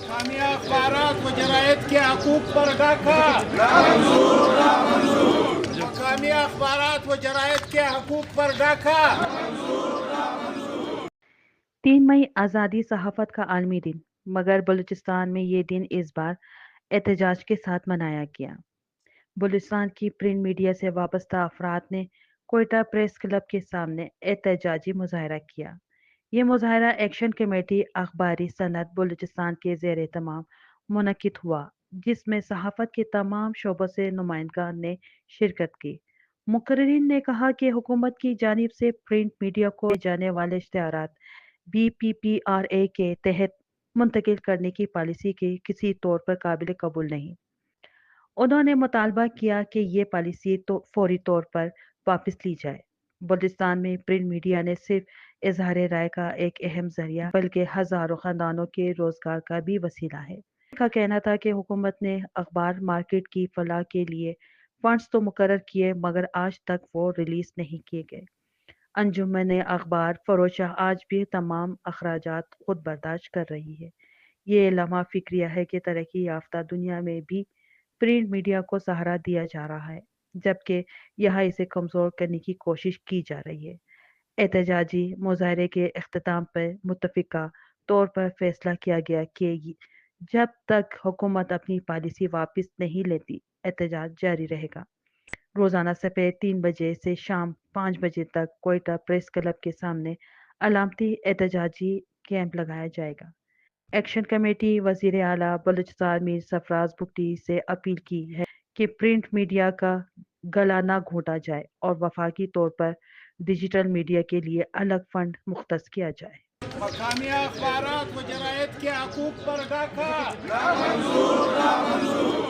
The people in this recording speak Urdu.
مقامی اخبارات و جرائد کے حقوق پر ڈاکہ مقامی اخبارات و جرائد کے حقوق پر ڈاکہ 3 مئی آزادی صحافت کا عالمی دن، مگر بلوچستان میں یہ دن اس بار احتجاج کے ساتھ منایا گیا۔ بلوچستان کی پرنٹ میڈیا سے وابستہ افراد نے کوئٹہ پریس کلب کے سامنے احتجاجی مظاہرہ کیا۔ یہ مظاہرہ ایکشن کمیٹی اخباری صنعت بلوچستان کے زیر اہتمام منعقد ہوا، جس میں صحافت کے تمام شعبوں سے نمائندگان نے شرکت کی۔ مقررین نے کہا کہ حکومت کی جانب سے پرنٹ میڈیا کو دیے جانے والے اشتہارات BPPRA کے تحت منتقل کرنے کی پالیسی کے کسی طور پر قابل قبول نہیں۔ انہوں نے مطالبہ کیا کہ یہ پالیسی فوری طور پر واپس لی جائے۔ بلوچستان میں پرنٹ میڈیا نے صرف اظہار رائے کا ایک اہم ذریعہ بلکہ ہزاروں خاندانوں کے روزگار کا بھی وسیلہ ہے۔ ان کا کہنا تھا کہ حکومت نے اخبار مارکیٹ کی فلاح کے لیے فنڈز تو مقرر کیے مگر آج تک وہ ریلیز نہیں کیے گئے۔ انجمن اخبار فروشہ آج بھی تمام اخراجات خود برداشت کر رہی ہے۔ یہ لمحہ فکریہ ہے کہ ترقی یافتہ دنیا میں بھی پرنٹ میڈیا کو سہارا دیا جا رہا ہے، جبکہ یہاں اسے کمزور کرنے کی کوشش کی جا رہی ہے۔ احتجاجی مظاہرے کے اختتام پر متفقہ طور پر فیصلہ کیا گیا کہ جب تک حکومت اپنی پالیسی واپس نہیں لیتی، احتجاج جاری رہے گا۔ روزانہ سپیر 3 بجے سے شام 5 بجے تک کوئٹہ پریس کلب کے سامنے علامتی احتجاجی کیمپ لگایا جائے گا۔ ایکشن کمیٹی وزیر اعلیٰ بلوچستان میر سرفراز بگٹی سے اپیل کی ہے کہ پرنٹ میڈیا کا گلا نہ گھونٹا جائے اور وفاقی طور پر ڈیجیٹل میڈیا کے لیے الگ فنڈ مختص کیا جائے۔ مقامی اخبارات و جرائد کے حقوق پر ڈاکہ